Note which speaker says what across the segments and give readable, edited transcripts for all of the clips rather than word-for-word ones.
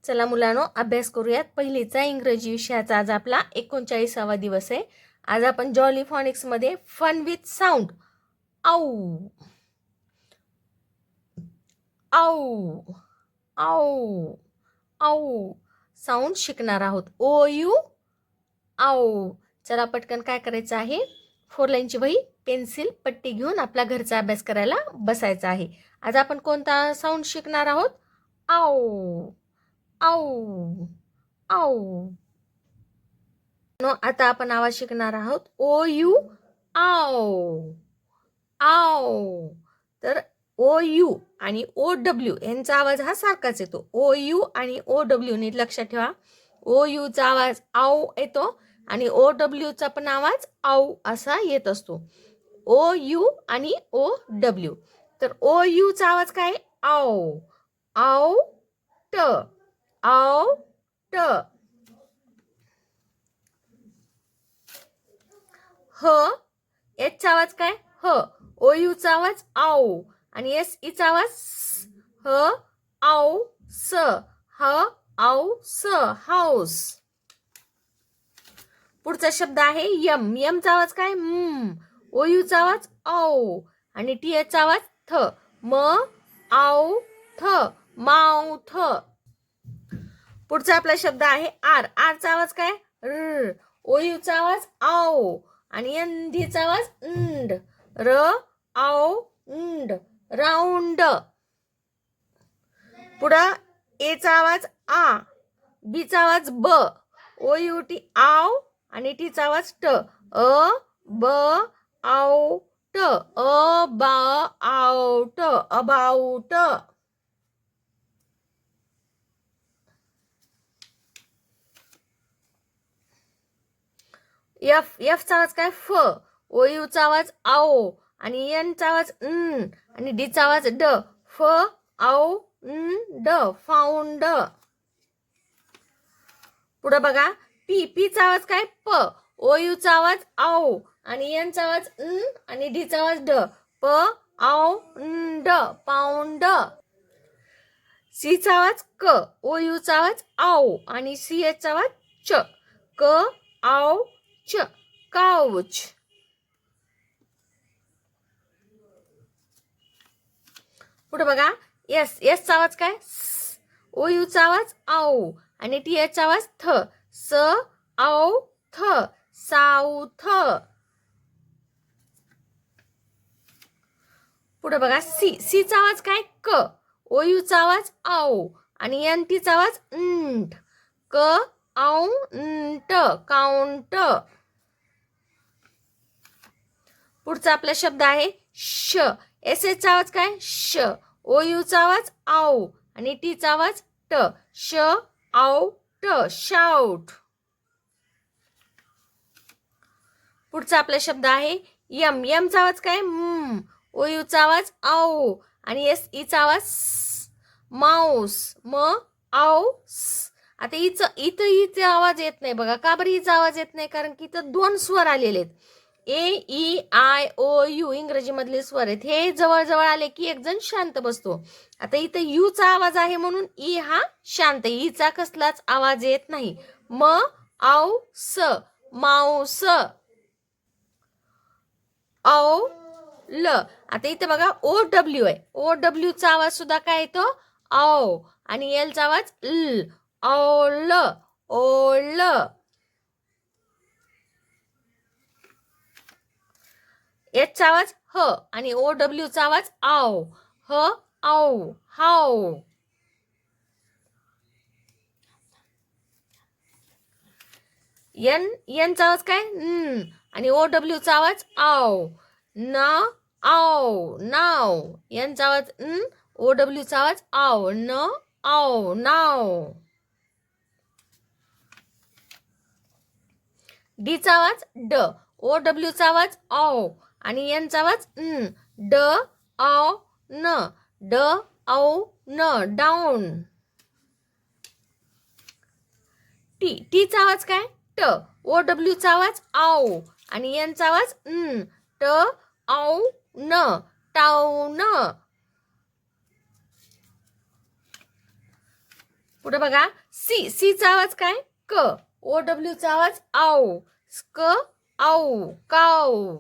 Speaker 1: चला मुलांनो, अभ्यास करूयात. पहिलीचा इंग्रजी विषयाचा आज आपला 39वा दिवस आहे. आज आपण जॉली फॉनिक्स मध्ये फन विथ साऊंड आऊ आऊ आऊ आऊ साऊंड शिकणार आहोत. ओ यू आऊ. चला पटकन काय करायचं आहे, 4 लाईनची वही, पेन्सिल, पट्टी घेऊन आपला घरचा अभ्यास करायला बसायचा आहे. आज आपण कोणता साऊंड शिकणार आहोत? आऊ आऊ आऊ. आता आपण आवाज शिकणार आहोत. ओ यू आऊ आऊ. तर ओ यू आणि ओ डब्ल्यू यांचा आवाज हा सारखाच येतो. ओ यू आणि ओ डब्ल्यू नीट लक्षात ठेवा. ओ यूचा आवाज आऊ येतो आणि ओ डब्ल्यूचा पण आवाज आऊ असा येत असतो. ओ यू आणि ओ डब्ल्यू. तर ओ यूचा आवाज काय? आऊ आऊ ट आऊ ट. ह याचा आवाज काय? ह. ओ यूचा आवाज आऊ आणि एस ईचा आवाज ह आऊ स. ह आऊ स हाऊस. पुढचा शब्द आहे यम. यमचा आवाज काय? ओ यूचा आवाज आऊ आणि टी एचा आवाज थ. म आऊ थ माउथ. पुढचा आपला शब्द आहे आर. आरचा आवाज काय? र. ओ यूचा आवाज आऊ आणि एन चा आवाज इंड. र आऊ इंड राऊंड. पुढं एचा आवाज आ, बीचा आवाज ब, ओ यू टी आव आणि टीचा आवाज ट. अ ब आऊ ट. अ ब आउट अबाउट. एफ. एफचा आवाज काय? फ. ओ यूचा आवाज आओ आणि एन चा आवाज न आणि डी चा आवाज ड. फ आऊ न ड फाउंड. पुढे बघा पी. पीचा आवाज काय? प. ओ यूचा आवाज आऊ आणि एन चा आवाज न आणि डी चा आवाज ड. प आऊ न ड पाऊंड. सीचा आवाज क. ओ यूचा आवाज आऊ आणि सी एचा आवाज च. क आऊ च काउच. पुढे बघा एस. एसचा आवाज काय? स. ओ यूचा आवाज आऊ आणि टी एचा आवाज थ. स आऊ थ साऊथ. पुढे बघा सी. सीचा आवाज काय? क. ओ यूचा आवाज आऊ आणि एन टीचा आवाज इंट. क आऊ इंट काउंट. पुढचा आपला शब्द आहे श. एस चा आवाज काय? श. ओ यूचा आवाज आऊ आणि टीचा आवाज ट. श आऊ ट शाउट. पुढचा आपला शब्द आहे यम. यमचा आवाज काय? ओ यूचा आवाज आऊ आणि एस ईचा आवाज माऊस. म आऊ स. आता इथं ईचा आवाज येत नाही बघा. का बरं ईचा आवाज येत नाही? कारण की इथं 2 स्वर आलेले आहेत. ए ई आय ओ यू इंग्रजी मधले स्वर आहेत. हे जवळ जवळ आले की एक जण शांत बसतो. आता इथं यूचा आवाज आहे म्हणून ई हा शांत. ईचा कसलाच आवाज येत नाही. म आऊ स माऊस. औ ल. आता इथे बघा ओ डब्ल्यू आहे. ओ डब्ल्यू चा आवाज सुद्धा काय येतो? औ आणि एल चा आवाज ल. औल ओल. एच चा आवाज ह आणि ओ डब्ल्यू चा आवाज आव. ह आऊ हाऊ. एन चा आवाज काय? न आणि ओ डब्ल्यू चा आवाज आव. न आव नाव. एन चा आवाज न, ओ डब्ल्यू चा आवाज आव. न आव नाव. डी चा आवाज ड. ओ डब्ल्यू चा आवाज आव आणि एन चा आवाज न. ड आव न. ड आव न डाऊन. टी. टीचा आवाज काय? ट. ओ डब्ल्यू चा आवाज आऊ आणि एन चा आवाज न. ट आऊ न टाऊन. पुढे बघा सी चा आवाज काय क. ओ डब्ल्यू चा आवाज आऊ. क आऊ काऊ.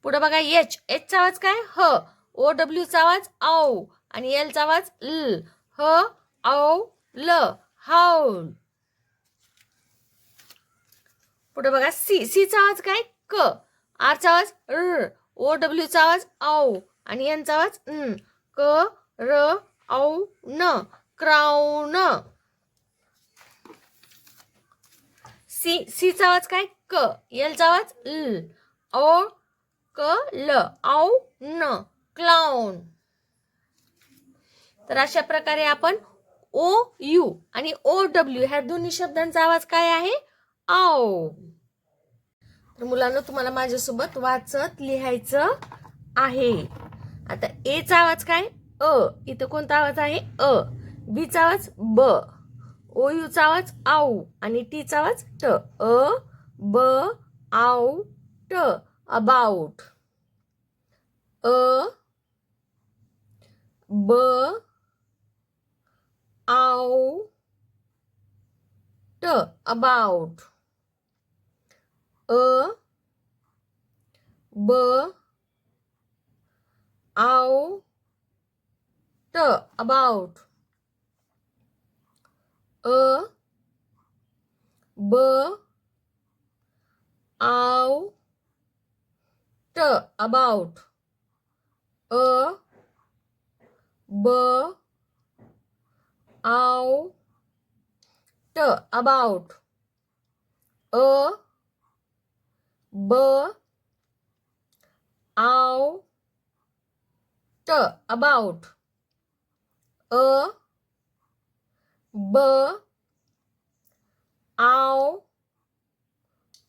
Speaker 1: पुढे बघा एच चा आवाज काय ह. ओ डब्ल्यू चा आवाज आऊ आणि एल चा आवाज ल. ह आऊ ल हाऊल. पुढे बघा सी चा आवाज काय क. आर चा आवाज र. ओ डब्ल्यू चा आवाज आऊ आणि एन चा आवाज न. क र औ न क्राऊन. सी चा आवाज काय क. एल चा आवाज ल. ओ क ल औ न क्लाउन. तर अशा प्रकारे आपण ओ यू आणि ओ डब्ल्यू ह्या दोन्ही शब्दांचा आवाज काय आहे आव. तर मुलांना तुम्हाला माझ्यासोबत वाचत लिहायचं आहे. आता ए चा आवाज काय अ. इथं कोणता आवाज आहे अ. बी चा आवाज ब. ओ यू चा आवाज आऊ आणि टी चा आवाज ट. अ ब आऊ ट अबाउट. अ ब आऊ ट अबाउट. अ ब आऊ ट अबाउट. अ ब आऊ ट अबाउट. अ ब आऊ ट अबाउट. अ ब आऊ ट अबाउट. अ ब आऊ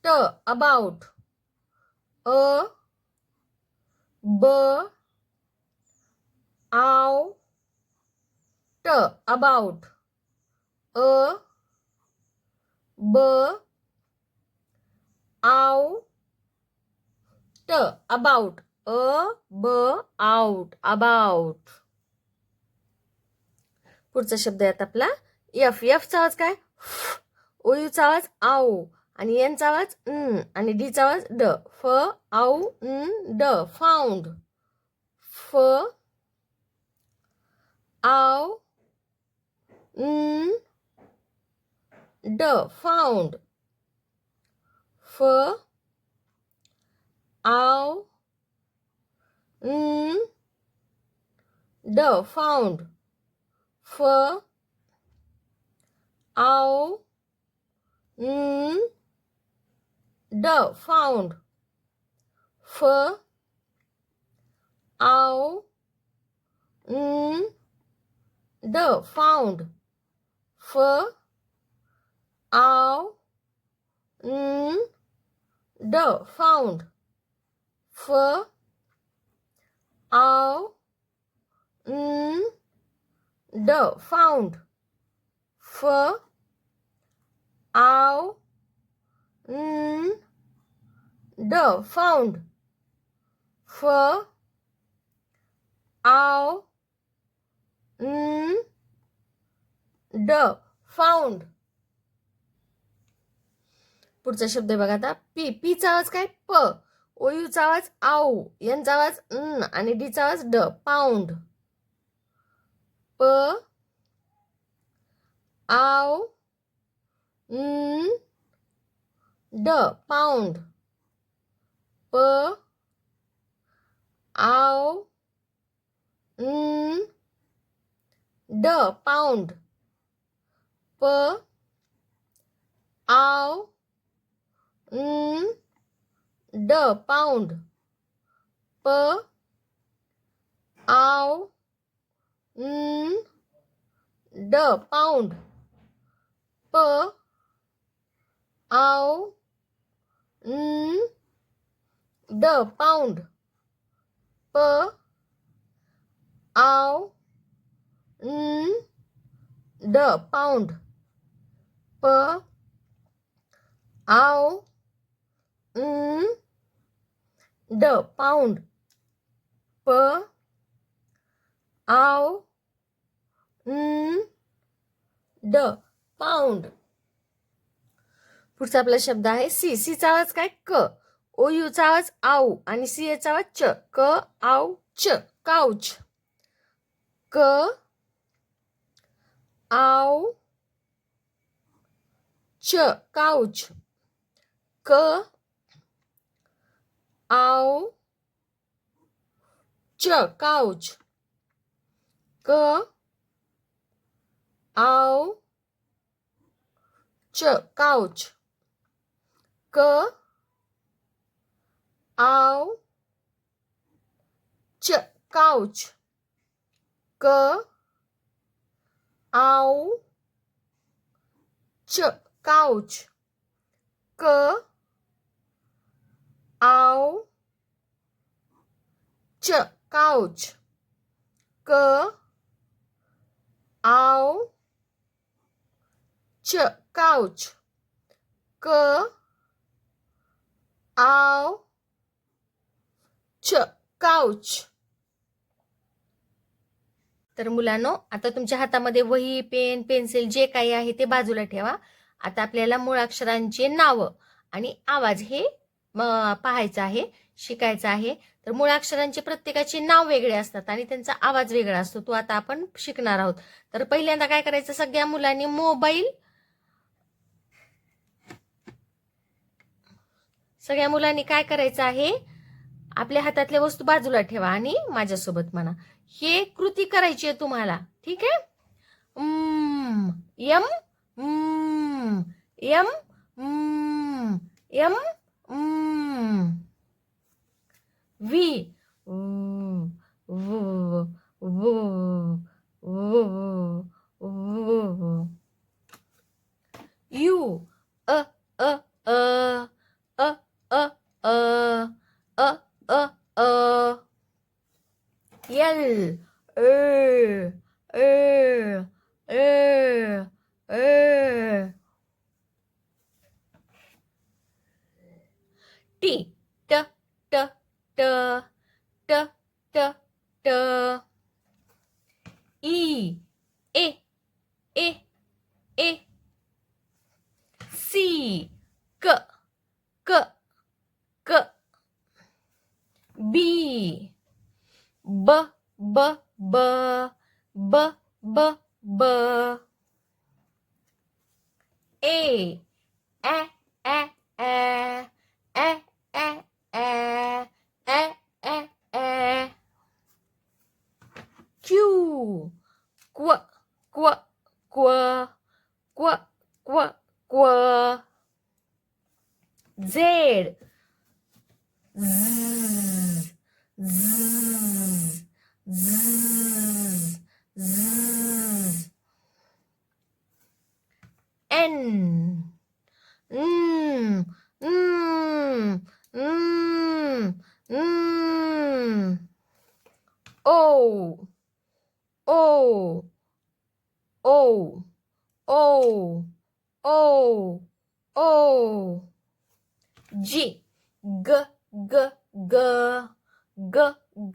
Speaker 1: ट अबाउट. अ ब आऊ ट अबाउट. अ ब आऊ ट अबाउट. अ ब आउट अबाउट. पुढचा शब्द आहे आपला एफ. चा आवाज काय ओ यू चा आवाज आऊ आणि एन चा आवाज न आणि डी चा आवाज ड. फ आऊ न ड फाउंड. फ आऊ न ड फाउंड. फ आऊ न ड फाउंड. फ आऊ न ड फाउंड. फ आऊ न ड फाउंड. फ आऊ न ड फाउंड. फ आऊ न ड फाउंड. फ आऊ न ड फाउंड. फ आऊ न ड फाउंड. पुढचा शब्द आहे बघा आता पी चा आवाज काय प. ओ यू चा आवाज आऊ एन चा आवाज न आणि डी चा आवाज ड पाऊंड. प आऊ न ड पाऊंड. प आऊ न ड पाऊंड. प आऊ न ड पाऊंड. प आऊ न ड पाऊंड. प आऊ न ड पाऊंड. प आऊ न ड पाऊंड. प आऊ न ड पाऊंड. प आऊ ड पाऊंड. पुढचा आपला शब्द आहे सी चा आवाज काय क. ओ यूचा आवाज आऊ आणि सी चा आवाज च. क आऊ च काउच. क आऊ च काउच. क आऊ च काउच. क आऊ च काउच. क आऊ च काउच. क आऊ च काउच. क आऊ च काउच. क आऊ च काउच. क आऊ च काउच. तर मुलांनो, आता तुमच्या हातामध्ये वही, पेन, पेन्सिल जे काही आहे ते बाजूला ठेवा. आता आपल्याला मुळाक्षरांचे नावं आणि आवाज हे पाहायचं आहे, शिकायचं आहे. तर मुळाक्षरांचे प्रत्येकाचे नाव वेगळे असतात आणि त्यांचा आवाज वेगळा असतो. तो आता आपण शिकणार आहोत. तर पहिल्यांदा काय करायचं, सगळ्या मुलांनी काय करायचं आहे, आपल्या हातातल्या वस्तू बाजूला ठेवा आणि माझ्यासोबत म्हणा. हे कृती करायची आहे तुम्हाला, ठीक आहे. यम यम यम वी यू अ अ अ अ अ अ अ अ अ यल टी ट ट ट ट ट ट ई ए ए ए सी क क क बी ब ब ब ब ब ब ए ए ए ए ए ए ए ए ए क्यू क्व क्व क्व क्व क्व क्व झेड झ झ झ झ एन ओ ओ ओ ओ ओ ओ जी ग ग ग ग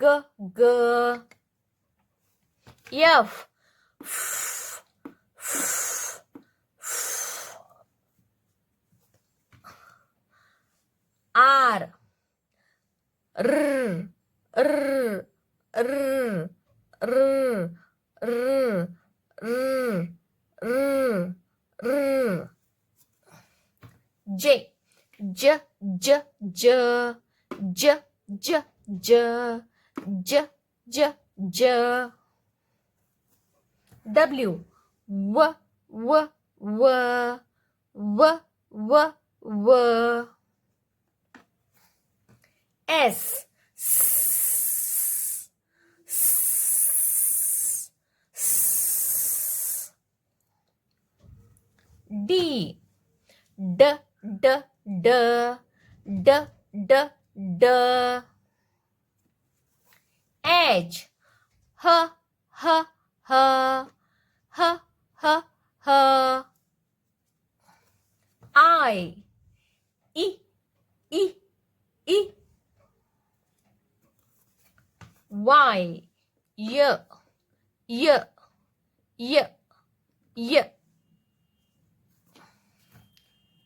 Speaker 1: ग ग एफ आर र र र र र र र जे ज ज ज ज ज ज ज ज ज डब्ल्यू व व व व व व एस डी ड ड ड ड ड ड एच ह ह ह ह ह ह I E E E Y य य य य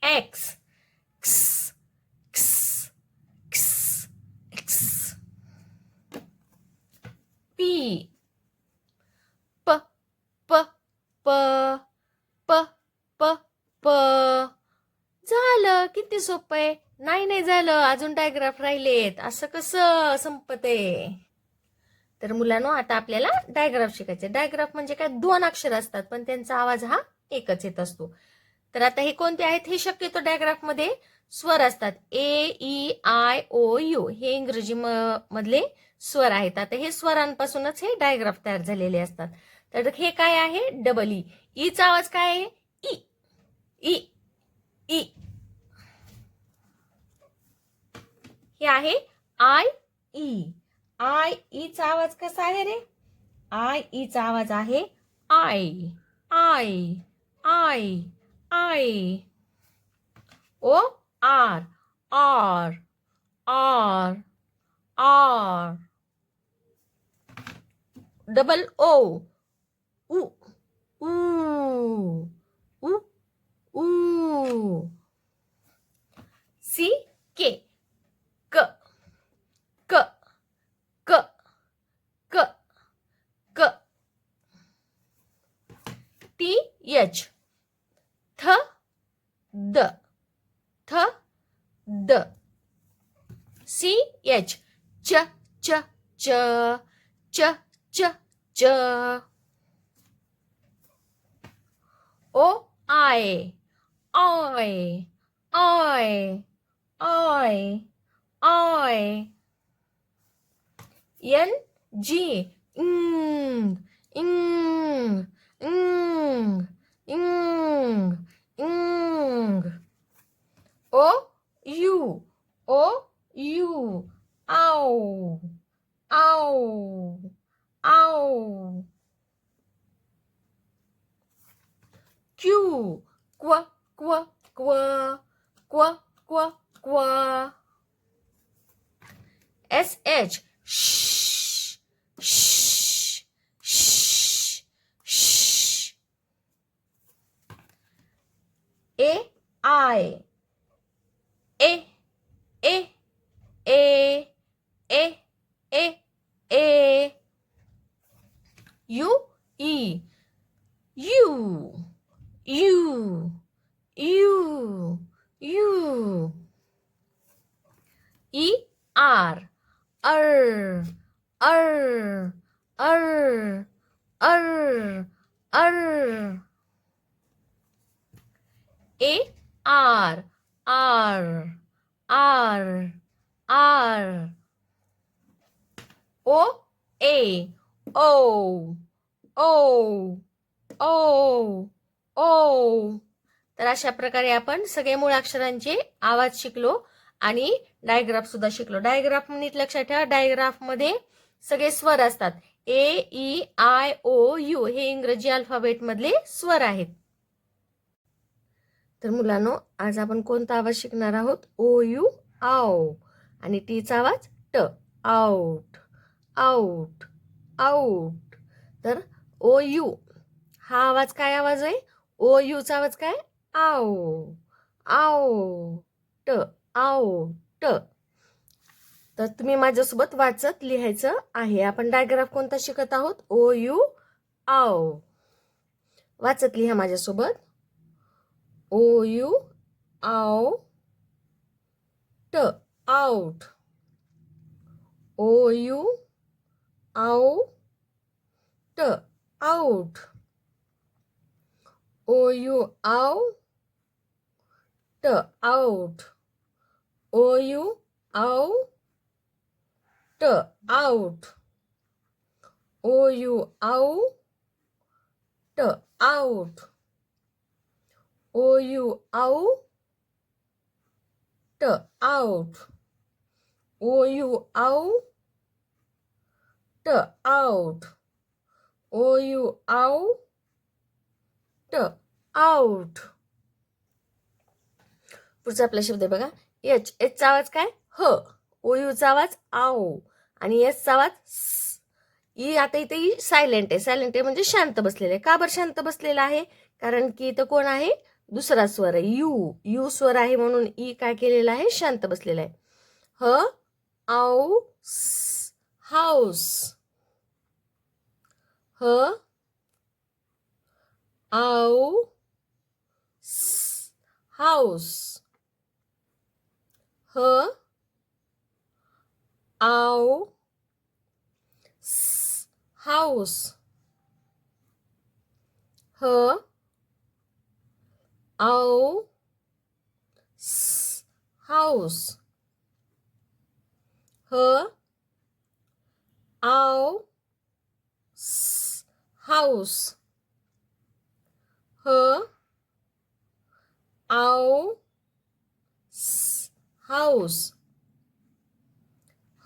Speaker 1: एक्स क्स क्स क्स एक्स पी प प प प प प झालं. किती सोपं आहे. नाही झालं, अजून डायग्राफ राहिलेत. असं कसं संपते. तर मुलांनो, आता आपल्याला डायग्राफ शिकायचे. डायग्राफ म्हणजे काय, 2 अक्षर असतात पण त्यांचा आवाज हा एकच येत असतो. तर आता हे कोणते आहेत, हे शक्यतो डायग्राफ मध्ये स्वर असतात. ए ई आय ओ यू हे इंग्रजी मधले स्वर आहेत. आता हे स्वरांपासूनच हे डायग्राफ तयार झालेले असतात. तर हे काय आहे, डबल ई. ईचा आवाज काय आहे, ई ई ई. हे आहे आय ई. आय ईचा आवाज कसा आहे रे, आय ईचा आवाज आहे आय आय आय आय. ओ आर आर आर आर. डबल ओ उ ऊ उ ऊ. सी के क क क क क. टी एच थ द थ द. सी एच च च च च च च. ओ आय आय आय आय आय. एन जी इंग इंग इंग इंग इंग. ओ यू ओ यू आऊ आऊ आऊ. क्यू क्व क्व क्व क्व क्व क्व. एस एच श श श श. ए आय ए ए ए ए ए ए. यू ई यू यू यू यू. ई आर अर अर अर अर अर. ए आर आर आर आर. ओ ए ओ ओ ओ ओ. तर अशा प्रकारे आपण सगळे मूळाक्षरांचे आवाज शिकलो आणि डायग्राफ सुद्धा शिकलो. डायग्राफ नीट लक्षात ठेवा, डायग्राफ मध्ये सगळे स्वर असतात. ए ई आय ओ यू हे इंग्रजी अल्फाबेट मधले स्वर आहेत. तर मुलांनो, आज आपण कोणता आवाज शिकणार आहोत, ओ यू आव. आणि टीचा आवाज ट आउट आउट आउट. तर ओ यू हा आवाज काय आवाज आहे, ओ यूचा आवाज काय, आव आव ट आव ट. तर तुम्ही माझ्यासोबत वाचत लिहायचं आहे. आपण डायग्राफ कोणता शिकत आहोत, ओ यू आव. वाचत लिहा माझ्यासोबत. ओ यू आव ट आउट. ओ यू आव ट आउट. ओ यू आव ट आउट. ओ यू आव ट आउट. ओ यू आव ट आउट. ओ यू आव ट आउट. ओ यू आव ट आउट. ओ यू आव ट आउट. पुढचा आपला शब्द आहे बघा, एच. एचचा आवाज काय, ह. ओ यूचा आवाज आव. आणि एसचा आवाज स. ई आता इथे ई सायलेंट आहे. सायलेंट आहे म्हणजे शांत बसलेलं आहे. का बरं शांत बसलेला आहे? कारण की इथं कोण आहे? दुसरा स्वर आहे. यू. यू स्वर आहे म्हणून ई काय केलेला आहे? शांत बसलेला आहे. ह आऊ स हाऊस. ह आऊ स हाऊस. ह आऊ स हाऊस. ह आऊ स हाऊस. ह आऊ स हाऊस. ह आऊ स हाऊस.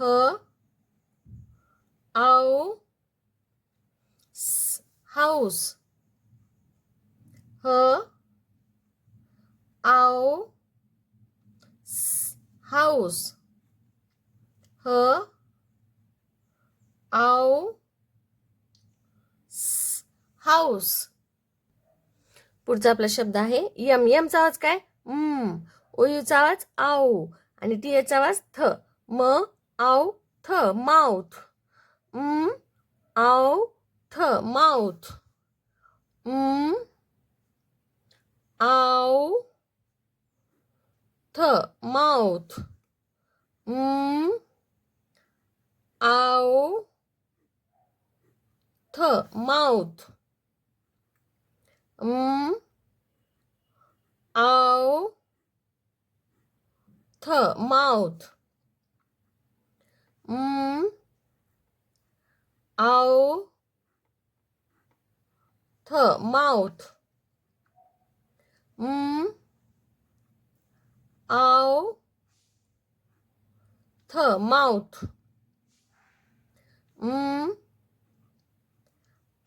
Speaker 1: ह आऊ स हाऊस. ह आऊ स हाऊस. ह आऊ स हाऊस. पुढचा आपला शब्द आहे यम. यमचा आवाज काय? ओयूचा आवाज आऊ आणि टीएचा आवाज थ. म आऊ थ माउथ. आऊ थ माउथ. आऊ थ माउथ. आऊ थ माउथ. आऊ थ माउथ. आऊ थ माउथ. आऊ थ माउथ.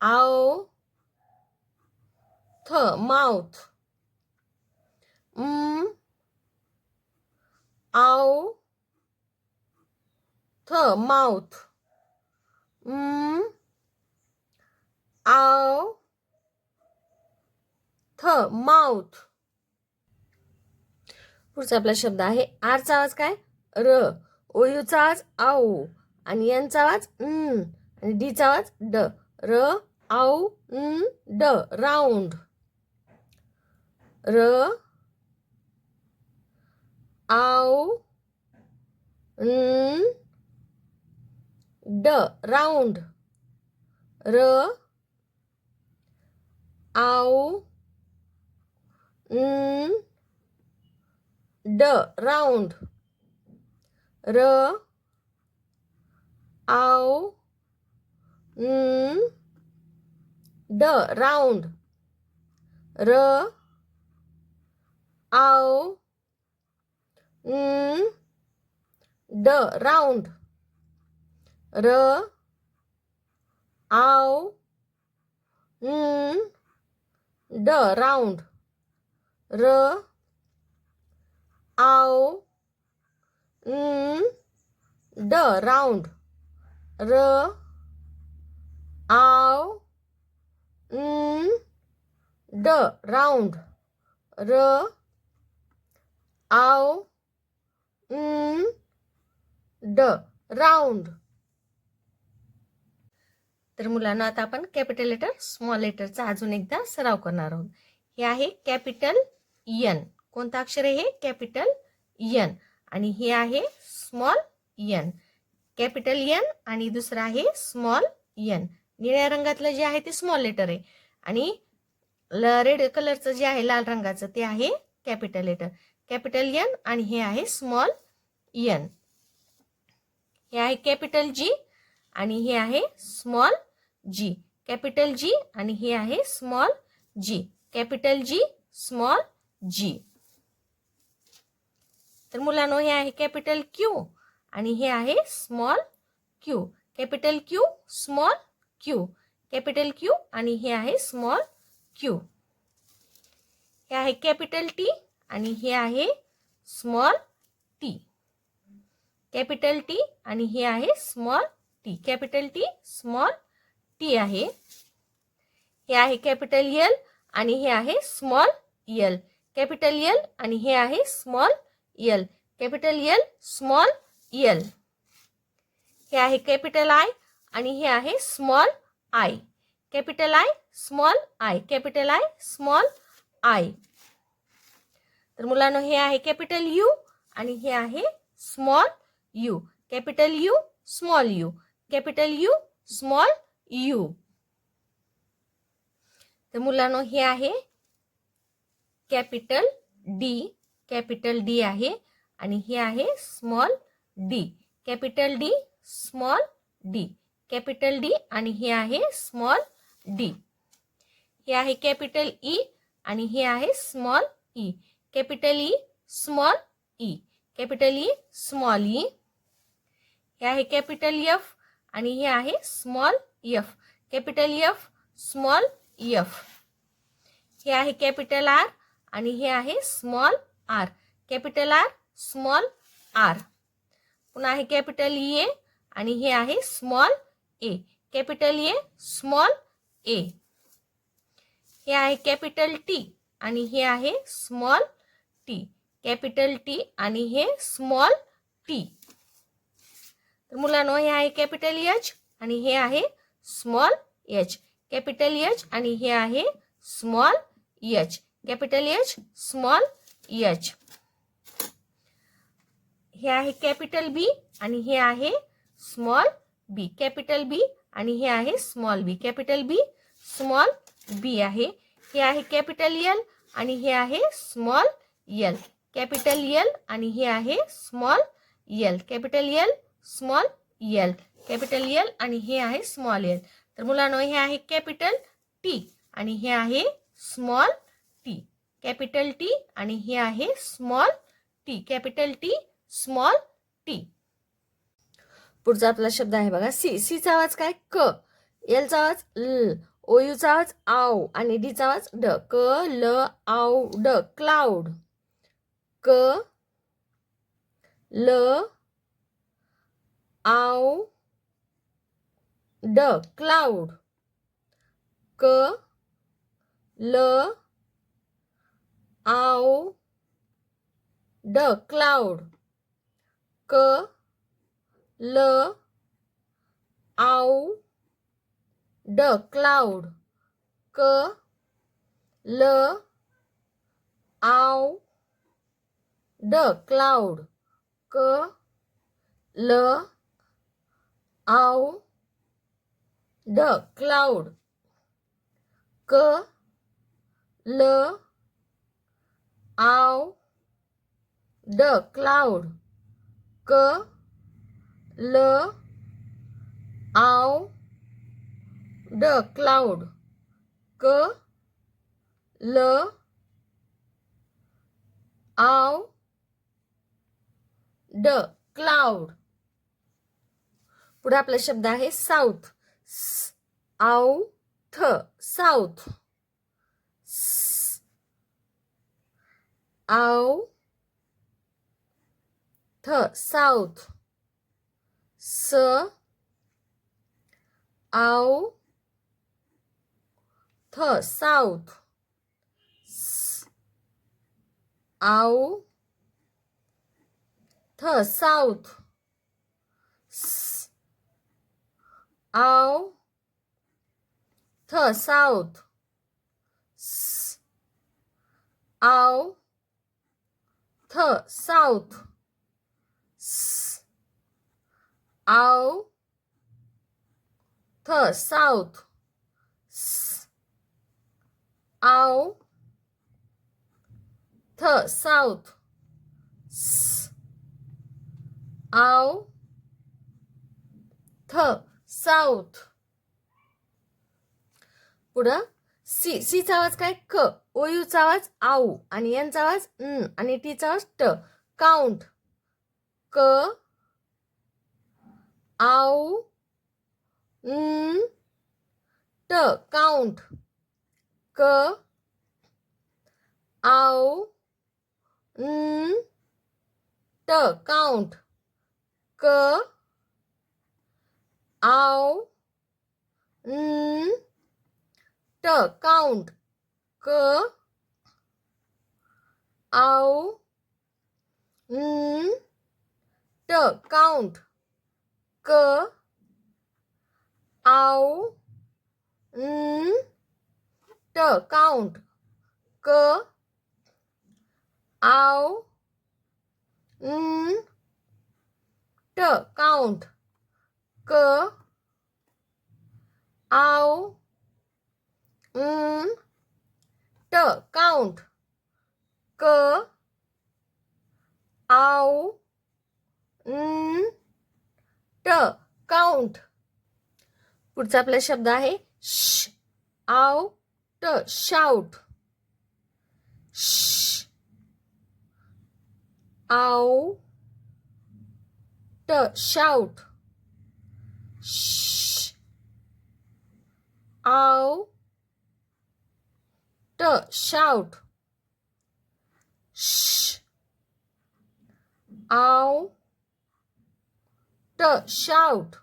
Speaker 1: आऊ थ माउथ. आऊ थ माउथ. आऊ थ माउथ. पुढचा आपला शब्द आहे आरचा आवाज काय? र. ओयूचा आवाज आऊ आणि यांचा आवाज आणि डीचा आवाज ड. र आऊ ड राऊंड. र आऊ ड राऊंड. र आऊ ड राऊंड. र आऊ ड राऊंड. र आऊ ड राऊंड. र आऊ ड राऊंड. र आऊ ड राऊंड. र आऊ ड राऊंड. र आऊ ड राऊंड. तर मुलांना आता आपण कॅपिटल लेटर स्मॉल लेटरचा अजून एकदा सराव करणार आहोत. हे आहे कॅपिटल एन. कोणतं अक्षर आहे हे? Capital N. आणि हे आहे स्मॉल एन. कॅपिटल एन आणि दुसरं आहे स्मॉल एन. निळ्या रंगातलं जे आहे ते स्मॉल लेटर आहे आणि रेड कलरचं जे आहे लाल रंगाचं ते आहे कॅपिटल लेटर. कॅपिटल एन आणि हे आहे स्मॉल एन. हे आहे कॅपिटल जी आणि हे आहे स्मॉल जी. कॅपिटल जी आणि हे आहे स्मॉल जी. कॅपिटल जी स्मॉल जी. तर मुलांनो हे आहे कॅपिटल क्यू आणि हे आहे small Q. Capital Q small Q. Capital Q आणि हे आहे स्मॉल क्यू. हे आहे कॅपिटल टी आणि हे आहे स्मॉल टी. कॅपिटल टी आणि हे आहे small T. Capital T small T आहे. हे आहे कॅपिटल एल आणि हे आहे स्मॉल एल. कॅपिटल एल आणि हे आहे small L. Capital L small L. हे आहे कॅपिटल आय आणि हे आहे small I. Capital I small I. Capital I small I. तर मुलांनो हे आहे कॅपिटल यू आणि हे आहे small you. Capital you small you. Capital you small you. तर मुलांनो हे आहे कॅपिटल डी. कॅपिटल डी आहे आणि हे आहे small D. Capital D small D. Capital D आणि हे आहे स्मॉल डी. हे आहे कॅपिटल ई आणि हे आहे small E. Capital E small E. Capital E small E. हे आहे कॅपिटल एफ आणि हे आहे small F. Capital F small F. हे आहे कॅपिटल आर आणि हे आहे small R. Capital R small R. पुन्हा आहे कॅपिटल ए आणि हे आहे small A. Capital A small A. हे आहे कॅपिटल टी आणि हे आहे स्मॉल टी. कॅपिटल टी आणि हे स्मॉल टी. तर मुलांनो हे आहे कॅपिटल एच आणि हे आहे स्मॉल एच. कॅपिटल एच आणि हे आहे small H. Capital H small H. हे आहे कॅपिटल बी आणि हे आहे स्मॉल बी. कॅपिटल बी आणि हे आहे स्मॉल बी. कॅपिटल बी स्मॉल बी आहे. हे आहे कॅपिटल एल आणि हे आहे स्मॉल एल. कॅपिटल एल आणि हे आहे small L. Capital L small L. Capital L आणि हे आहे स्मॉल एल. तर मुलांनो हे आहे कॅपिटल टी आणि हे आहे स्मॉल टी. कॅपिटल टी आणि हे आहे small T. Capital T small T. पुढचा आपला शब्द आहे बघा सी. सीचा आवाज काय क. एलचा आवाज ल. ओ यूचा आवाज आव आणि डीचा आवाज ड. क ल आव ड. क्लाउड. क ल आव ड. क्लाउड. क ल आव ड. क्लाउड. क ल आव ड. क्लाउड. क ल आव ड. क्लाउड. क ल आव ड. क्लाउड. क ल आव ड. क्लाउड. क ल आव ड. क्लाउड. क ल आव ड. क्लाउड. पुढे आपला शब्द आहे साऊथ. आव थ. साऊथ. आव थ. साऊथ. स आव थ. साऊथ. आव थ. साऊथ. आव थ. साऊथ. आव थ. साऊथ. आव थ. साऊथ. आव थ. साऊथ. आव थ. साऊथ. पुढं सी. सीचा आवाज काय क. ओ यूचा आवाज आऊ आणि यांचा आवाज न आणि टीचा आवाज ट. काउंट. क आऊ न ट. काउंट. क आऊ न ट. काउंट. क आव ट काउंट क आव ट काउंट क आव ट काउंट क आव ट काउंट क आव ट काउंट क आव ट काउंट. पुढचा आपला शब्द आहे श आव ट शाउट. श आव ट शाउट. श आव ट शाउट. श आव ट शाउट.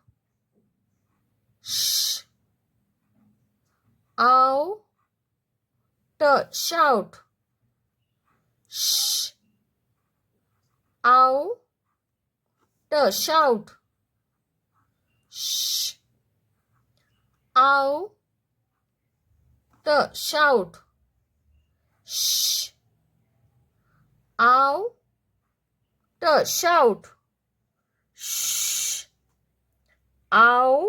Speaker 1: sh आव ट शाउट. sh आव ट शाउट. sh आव ट शाउट. sh आव ट शाउट. sh आव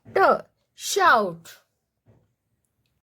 Speaker 1: ट शाउट.